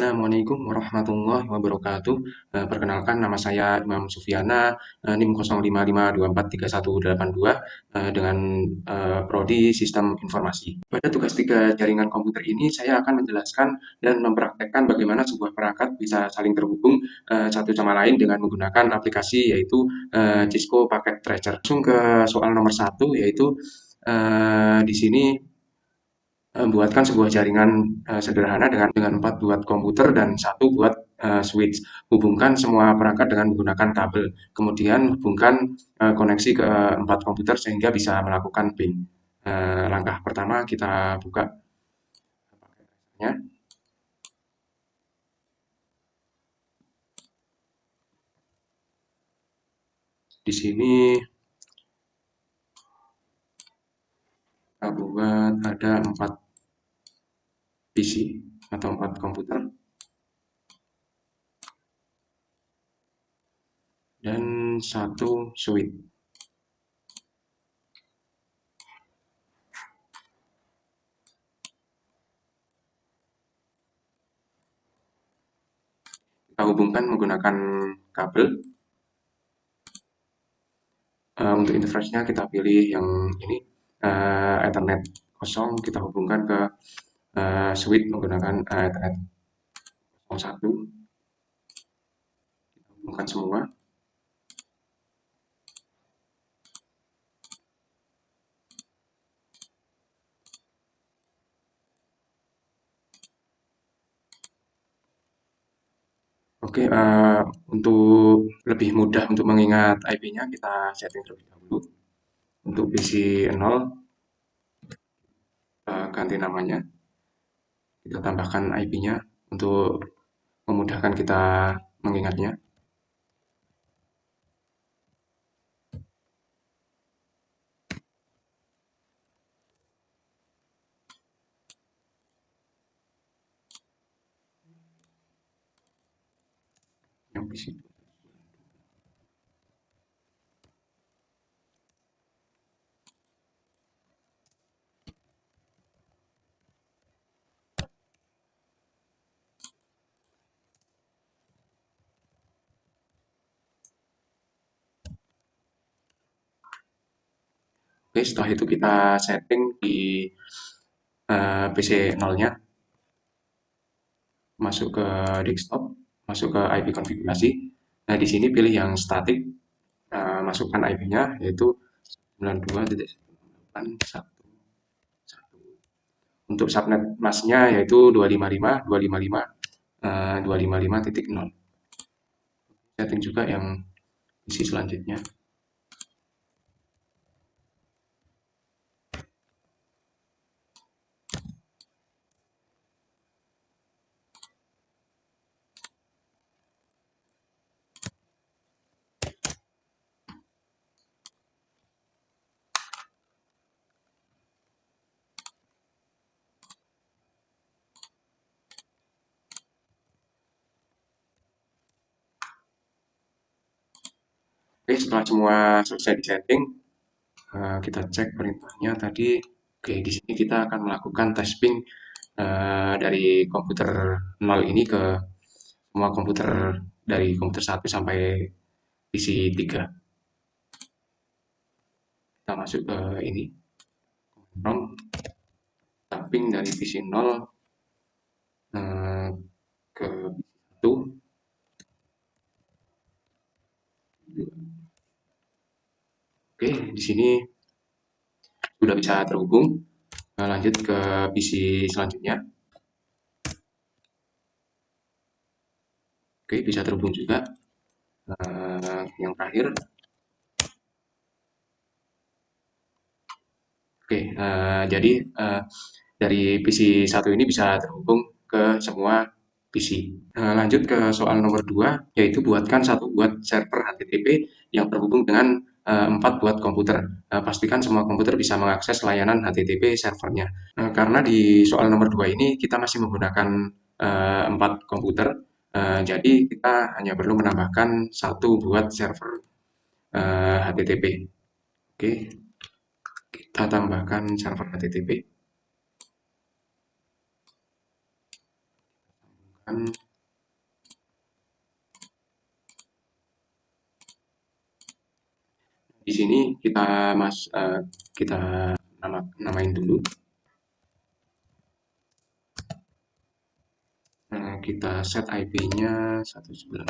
Assalamualaikum warahmatullahi wabarakatuh. Perkenalkan nama saya Imam Sufyana, NIM 0552431182 dengan prodi Sistem Informasi. Pada tugas 3 jaringan komputer ini saya akan menjelaskan dan mempraktekkan bagaimana sebuah perangkat bisa saling terhubung satu sama lain dengan menggunakan aplikasi yaitu Cisco Packet Tracer. Langsung ke soal nomor 1 yaitu di sini buatkan sebuah jaringan sederhana dengan 4 buat komputer dan 1 buat switch. Hubungkan semua perangkat dengan menggunakan kabel. Kemudian hubungkan koneksi ke 4 komputer sehingga bisa melakukan ping. Langkah pertama kita buka ya. Di sini kita buat ada 4 PC atau 4 komputer dan 1 switch. Kita hubungkan menggunakan kabel. Untuk interface-nya kita pilih yang ini Ethernet kosong, kita hubungkan ke switch menggunakan Ethernet 01, kita hubungkan semua. Oke, untuk lebih mudah untuk mengingat IP-nya kita setting terlebih dahulu. Untuk PC 0 ganti namanya, kita tambahkan IP-nya untuk memudahkan kita mengingatnya. Yang PC. Oke, setelah itu kita setting di PC 0-nya, masuk ke desktop, masuk ke IP konfigurasi. Nah, di sini pilih yang static, masukkan IP-nya yaitu 92.168.1.1. Untuk subnet masknya yaitu 255.255.255.0. Setting juga yang isi selanjutnya. Oke, setelah semua selesai di setting, kita cek perintahnya tadi. Oke, di sini kita akan melakukan testing dari komputer 0 ini ke semua komputer dari komputer 1 sampai PC 3. Kita masuk ke ini, prompt, tapping dari PC 0 ke PC 1. Oke, di sini sudah bisa terhubung. Lanjut ke PC selanjutnya. Oke, bisa terhubung juga. Yang terakhir. Oke, jadi dari PC 1 ini bisa terhubung ke semua PC. Lanjut ke soal nomor 2, yaitu buatkan 1 buat server HTTP yang terhubung dengan 4 buat komputer. Pastikan semua komputer bisa mengakses layanan HTTP servernya. Karena di soal nomor 2 ini kita masih menggunakan 4 komputer, jadi kita hanya perlu menambahkan 1 buat server HTTP. Oke, kita tambahkan server HTTP. Di sini kita namain dulu. Kita set IP-nya 192.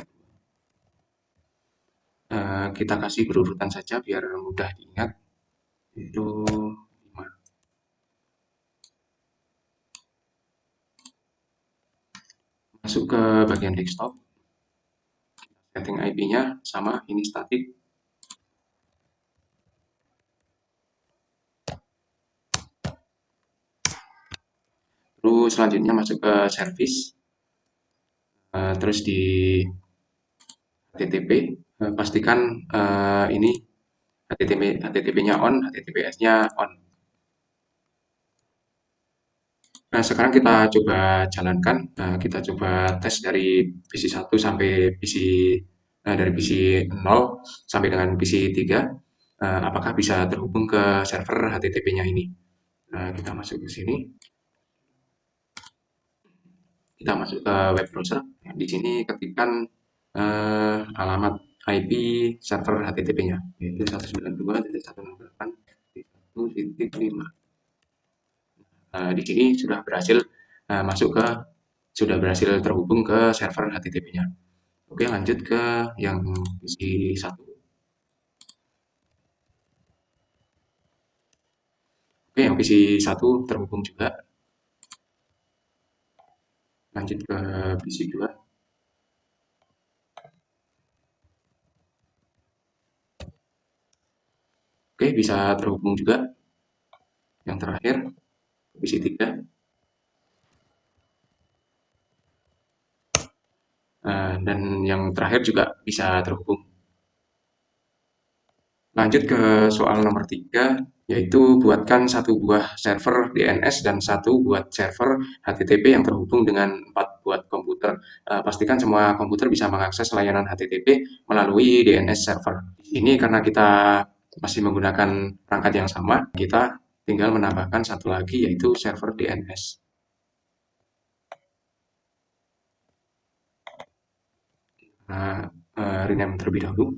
Kita kasih berurutan saja biar mudah diingat. Itu 5. Masuk ke bagian desktop. Setting IP-nya sama, ini static. Terus selanjutnya masuk ke service. Terus di HTTP, pastikan ini HTTP-nya on, HTTPS-nya on. Nah, sekarang kita coba jalankan. Kita coba tes dari PC 1 sampai dari PC 0 sampai dengan PC 3. Apakah bisa terhubung ke server HTTP-nya ini. Kita masuk ke sini. Kita masuk ke web browser. Di sini ketikkan alamat IP server HTTP-nya, yaitu 192.168.1.5. Di sini sudah berhasil terhubung ke server HTTP-nya. Oke, lanjut ke yang PC 1. Oke, yang PC 1 terhubung juga. Lanjut ke PC 2. Oke, bisa terhubung juga. Yang terakhir, PC 3. Dan yang terakhir juga bisa terhubung. Lanjut ke soal nomor 3, yaitu buatkan satu buah server DNS dan satu buat server HTTP yang terhubung dengan 4 buat komputer. Pastikan semua komputer bisa mengakses layanan HTTP melalui DNS server. Ini karena kita masih menggunakan perangkat yang sama, kita tinggal menambahkan satu lagi, yaitu server DNS. Nah, rename terlebih dahulu.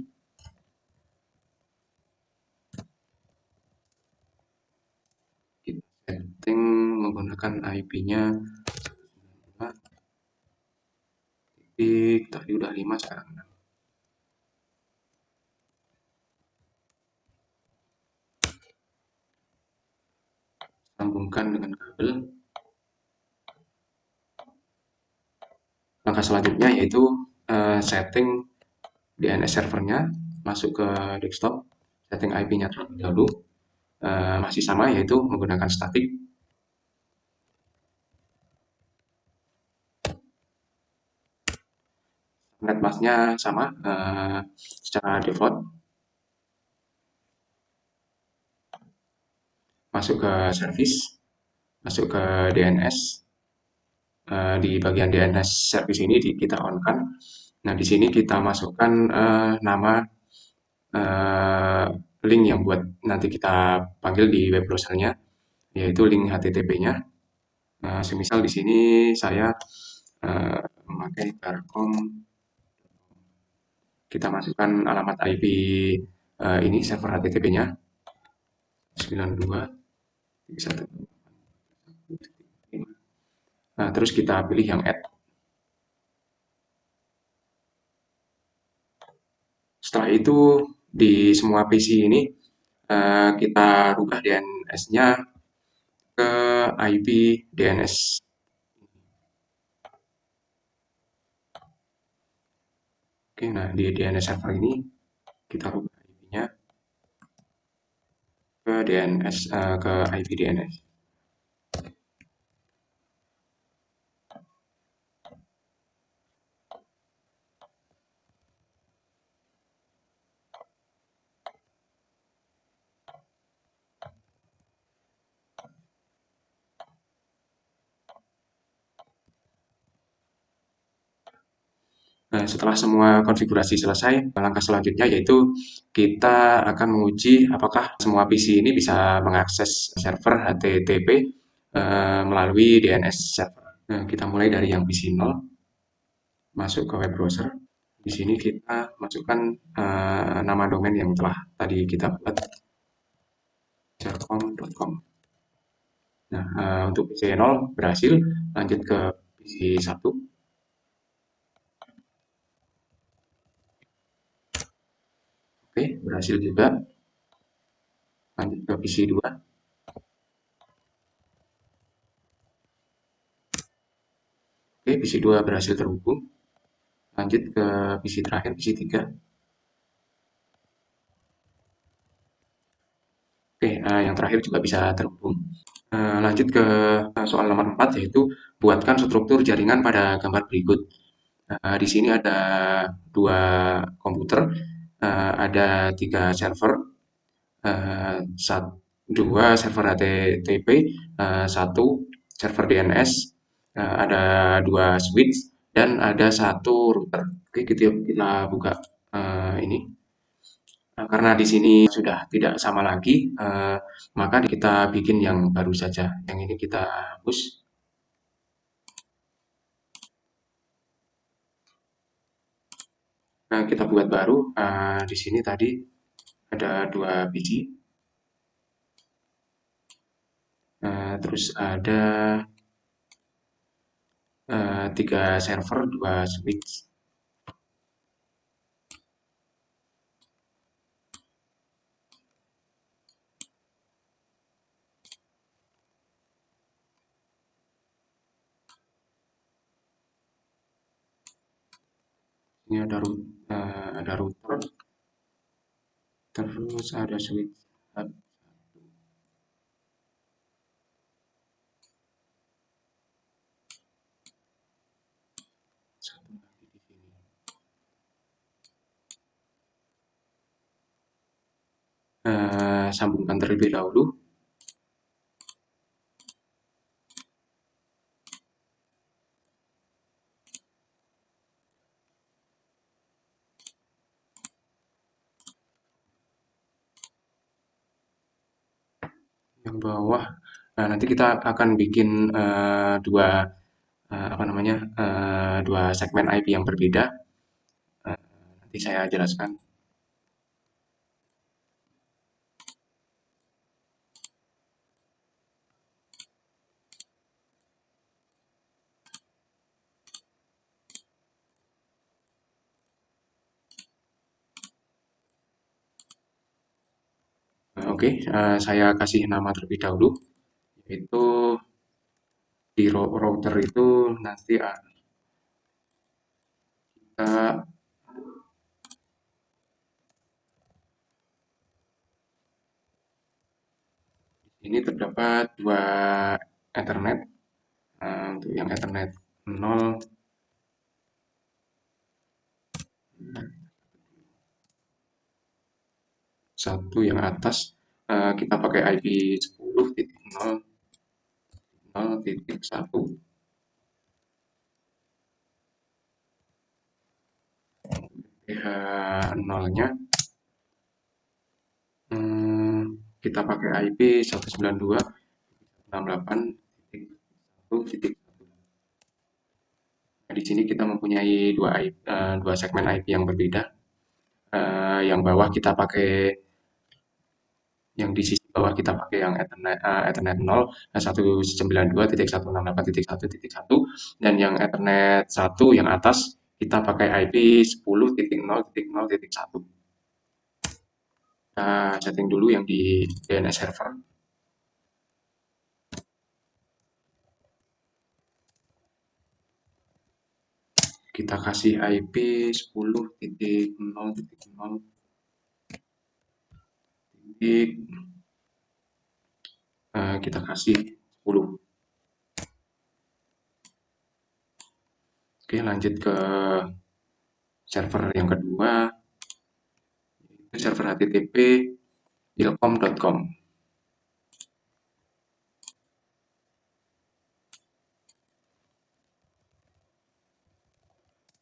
Kita setting menggunakan IP-nya tadi udah 5, sekarang 6. Sambungkan dengan kabel. Langkah selanjutnya yaitu setting DNS servernya, masuk ke desktop, setting IP-nya terlebih dahulu. Masih sama, yaitu menggunakan static. Netmask-nya sama, secara default. Masuk ke service, masuk ke DNS. Di bagian DNS service ini kita on-kan. Nah, di sini kita masukkan nama link yang buat nanti kita panggil di web browsernya, yaitu link HTTP-nya. Semisal di sini saya memakai Carcom. Kita masukkan alamat IP ini server HTTP-nya 92.1.5. Nah, terus kita pilih yang add. Setelah itu di semua PC ini kita rubah DNS-nya ke IP DNS. Oke, nah di DNS server ini kita rubah IP-nya ke DNS ke IP DNS. Nah, setelah semua konfigurasi selesai, langkah selanjutnya yaitu kita akan menguji apakah semua PC ini bisa mengakses server HTTP melalui DNS server. Nah, kita mulai dari yang PC 0. masuk ke web browser. Di sini kita masukkan nama domain yang telah tadi kita buat, jarcom.com. Nah, untuk PC 0 berhasil, lanjut ke PC 1. Oke, berhasil juga. Lanjut ke PC 2. Oke, PC 2 berhasil terhubung. Lanjut ke PC terakhir, PC 3. Oke, yang terakhir juga bisa terhubung. Lanjut ke soal nomor 4, yaitu buatkan struktur jaringan pada gambar berikut. Di sini ada dua komputer, ada tiga server, eh, dua server HTTP, satu server DNS, ada dua switch, dan ada satu router. Oke, kita buka ini. Karena di sini sudah tidak sama lagi, maka kita bikin yang baru saja. Yang ini kita hapus. Nah, kita buat baru. Di sini tadi ada dua biji, terus ada tiga server, dua switch. Ini ada router, terus ada switch. Satu lagi di sini. Sambungkan terlebih dahulu. Yang bawah. Nah, nanti kita akan bikin dua apa namanya dua segmen IP yang berbeda. Eh, Nanti saya jelaskan. Oke, saya kasih nama terlebih dahulu, yaitu di router itu nanti kita ini terdapat dua Ethernet. Untuk yang Ethernet 0, satu yang atas, kita pakai IP 10.0.0.1. PH 0-nya kita pakai IP 192.168.1.1. Nah, di sini kita mempunyai dua segmen IP yang berbeda. Yang bawah kita pakai yang di sisi bawah kita pakai yang Ethernet 0, 192.168.1.1, dan yang Ethernet 1 yang atas kita pakai IP 10.0.0.1. Kita setting dulu yang di DNS server. Kita kasih IP 10.0.0. Kita kasih 10. Oke, lanjut ke server yang kedua, server HTTP ilkom.com.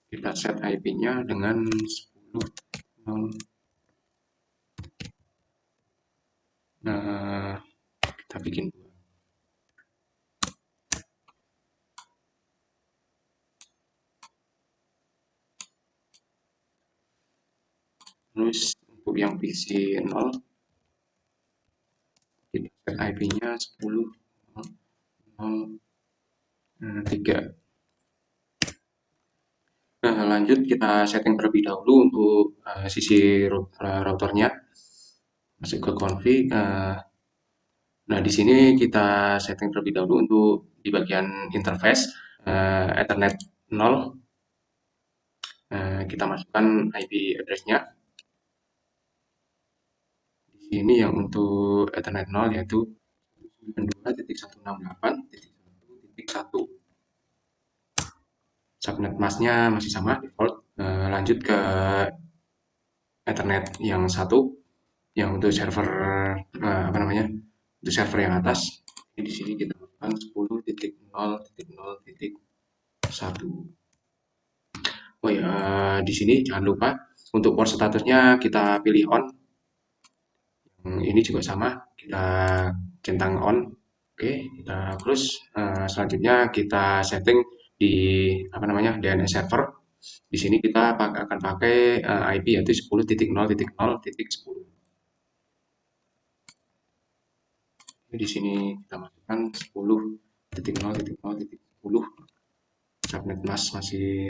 Kita set IP-nya dengan 10. Nah, kita bikin Terus untuk yang PC 0 kita set IP-nya 10.0.3. Nah, lanjut kita setting terlebih dahulu untuk sisi routernya. Masuk ke config. Nah, di sini kita setting terlebih dahulu untuk di bagian interface Ethernet 0. Kita masukkan IP address-nya. Di sini yang untuk Ethernet 0 yaitu 92.168.1.1. Subnet masknya masih sama default. Lanjut ke Ethernet yang satu, yang untuk server apa namanya, untuk server yang atas. Di sini kita masukkan 10.0.0.1. Oh ya, di sini jangan lupa untuk port statusnya kita pilih on. Ini juga sama, kita centang on. Oke, kita close. Selanjutnya kita setting di apa namanya DNS server. Di sini kita akan pakai IP yaitu 10.0.0.10. Di sini kita masukkan 10.0.0.10. Subnet mask masih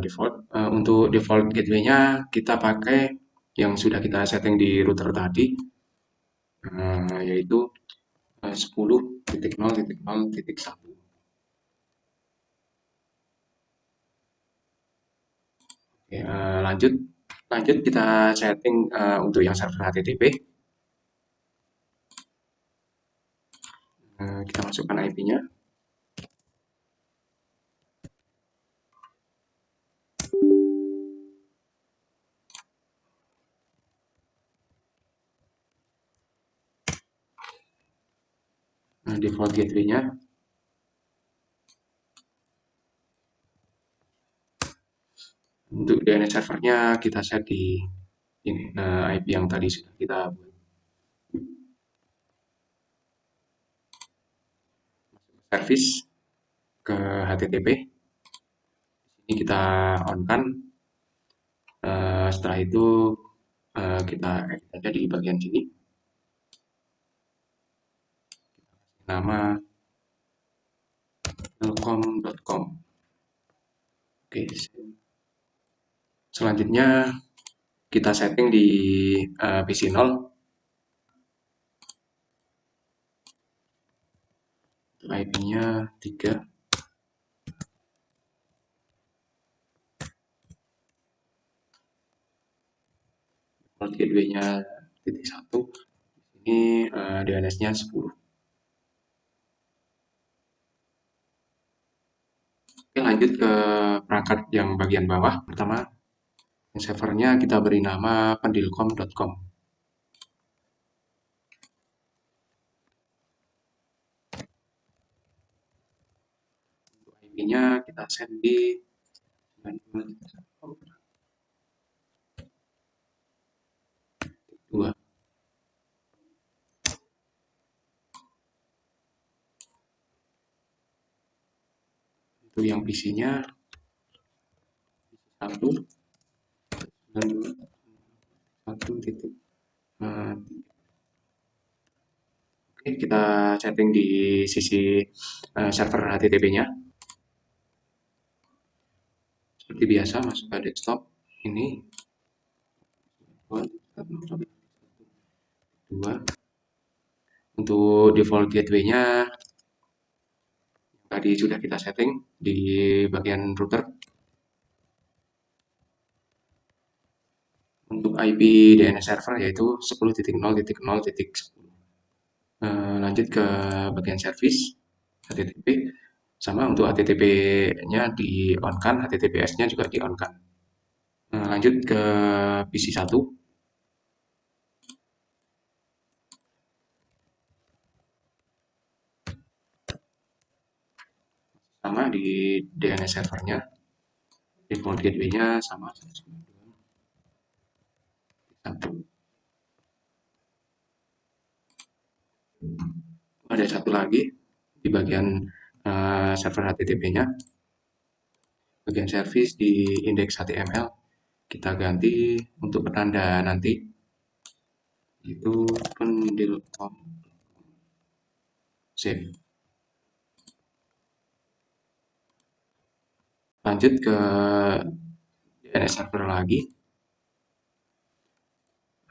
default. Untuk default gateway-nya kita pakai yang sudah kita setting di router tadi, yaitu 10.0.0.1. Oke, lanjut kita setting untuk yang server HTTP. Kita masukkan IP-nya. Default gateway-nya. Untuk DNS servernya kita set di ini IP yang tadi sudah kita buat. Service ke HTTP. Ini kita on kan. Setelah itu kita edit aja di bagian sini. Nama telkom.com. Oke. Selanjutnya kita setting di PC 0. IP-nya 3. Port gateway-nya .1. Ini DNS-nya 10. Oke, lanjut ke perangkat yang bagian bawah. Pertama, servernya kita beri nama pendilkom.com. IP-nya kita set di 2. Untuk yang PC-nya 1 dan 1 titik. Oke, kita setting di sisi server HTTP-nya. Seperti biasa, masuk ke desktop. Ini 2. Untuk default gateway-nya tadi sudah kita setting di bagian router. Untuk IP DNS server yaitu 10.0.0.10. Lanjut ke bagian service HTTP. Sama untuk HTTP-nya di on kan, HTTPS-nya juga di on kan. Lanjut ke PC 1. Sama di DNS servernya, default gateway-nya sama 1. Ada satu lagi di bagian server HTTP-nya, bagian service di index HTML Kita ganti untuk penanda nanti itu pendilkom save. Lanjut ke DNS server lagi.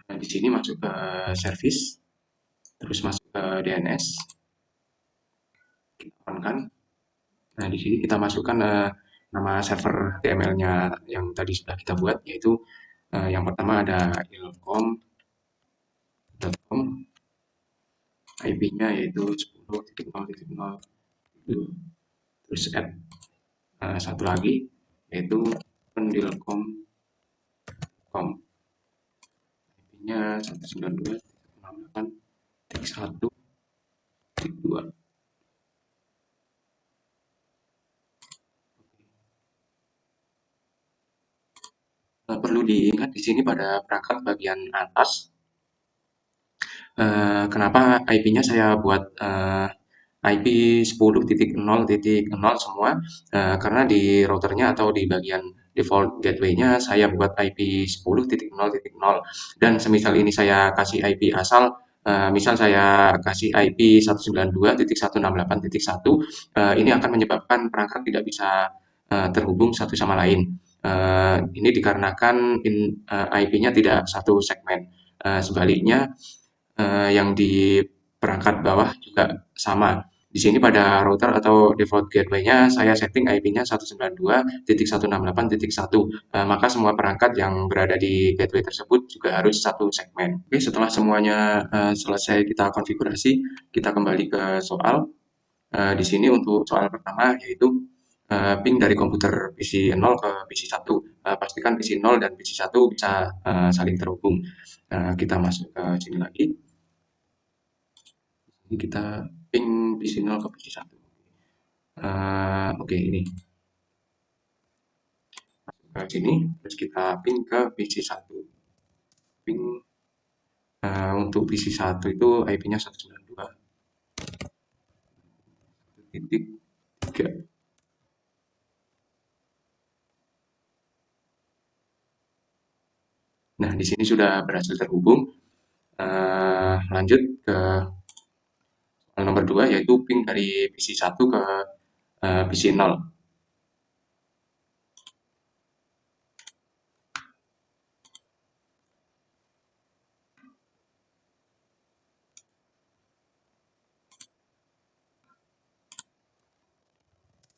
Nah, di sini masuk ke service, terus masuk ke DNS, kita on kan. Nah, di sini kita masukkan nama server HTML-nya yang tadi sudah kita buat, yaitu yang pertama ada ilkom.com, IP-nya yaitu 10.0.0, terus add satu lagi yaitu pendilkom.com, IP-nya 192.168.1.2. Perlu diingat di sini pada perangkat bagian atas, kenapa IP-nya saya buat IP 10.0.0 semua, karena di routernya atau di bagian default gateway-nya saya buat IP 10.0.0, dan semisal ini saya kasih IP asal, misal saya kasih IP 192.168.1, ini akan menyebabkan perangkat tidak bisa terhubung satu sama lain. Ini dikarenakan IP-nya tidak satu segmen. Sebaliknya, yang di perangkat bawah juga sama. Di sini pada router atau default gateway-nya saya setting IP-nya 192.168.1, maka semua perangkat yang berada di gateway tersebut juga harus satu segmen. Oke, setelah semuanya selesai kita konfigurasi, kita kembali ke soal. Di sini untuk soal pertama yaitu ping dari komputer PC 0 ke PC 1. Pastikan PC 0 dan PC 1 bisa saling terhubung. Kita masuk ke sini lagi. Ini kita ping PC 0 ke PC 1. Oke, ini masuk ke sini, terus kita ping ke PC 1. Ping untuk PC 1 itu IP-nya 192.1.3. Nah, di sini sudah berhasil terhubung. Lanjut ke soal nomor 2, yaitu ping dari PC 1 ke PC 0.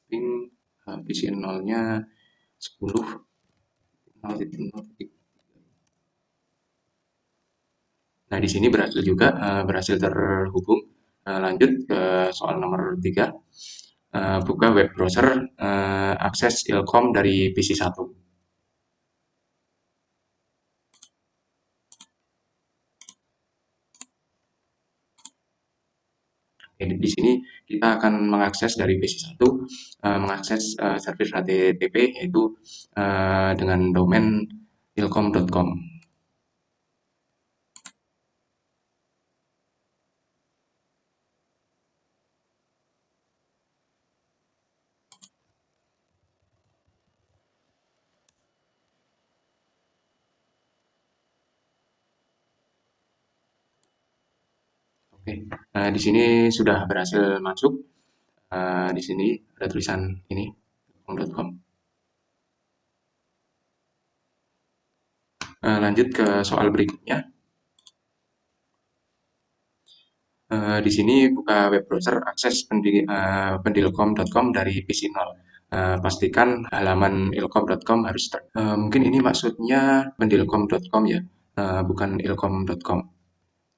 Ping PC 0-nya 10.0.0. Nah, di sini berhasil juga, berhasil terhubung. Lanjut ke soal nomor 3. Buka web browser, akses ilkom dari PC 1. Jadi di sini kita akan mengakses dari PC 1, mengakses service HTTP yaitu dengan domain ilkom.com. Oke, di sini sudah berhasil masuk. Di sini ada tulisan ini ilkom.com. Lanjut ke soal berikutnya. Di sini buka web browser, akses pendilkom.com dari PC 0. Pastikan halaman ilkom.com harus mungkin ini maksudnya pendilkom.com ya, bukan ilkom.com.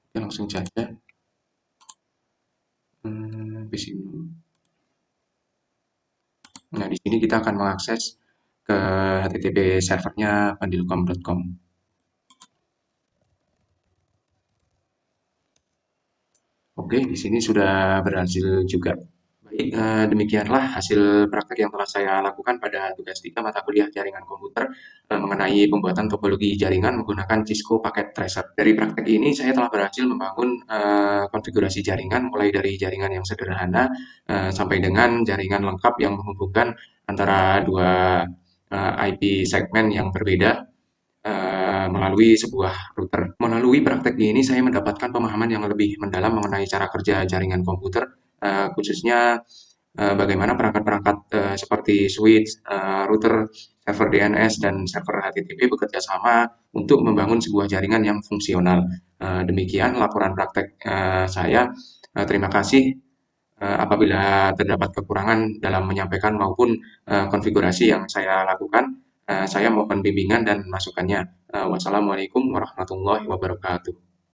Oke, langsung saja. PC 0. Nah, di sini kita akan mengakses ke HTTP servernya pendilkom.com. Oke, di sini sudah berhasil juga. Baik, demikianlah hasil praktek yang telah saya lakukan pada tugas 3 mata kuliah jaringan komputer mengenai pembuatan topologi jaringan menggunakan Cisco Packet Tracer. Dari praktek ini saya telah berhasil membangun konfigurasi jaringan mulai dari jaringan yang sederhana sampai dengan jaringan lengkap yang menghubungkan antara dua IP segmen yang berbeda. melalui sebuah router. Melalui praktek ini saya mendapatkan pemahaman yang lebih mendalam mengenai cara kerja jaringan komputer, khususnya bagaimana perangkat-perangkat seperti switch, router, server DNS, dan server HTTP bekerja sama untuk membangun sebuah jaringan yang fungsional. Demikian laporan praktek saya. Terima kasih. Apabila terdapat kekurangan dalam menyampaikan maupun konfigurasi yang saya lakukan, saya mohon bimbingan dan masukannya. Wassalamualaikum warahmatullahi wabarakatuh.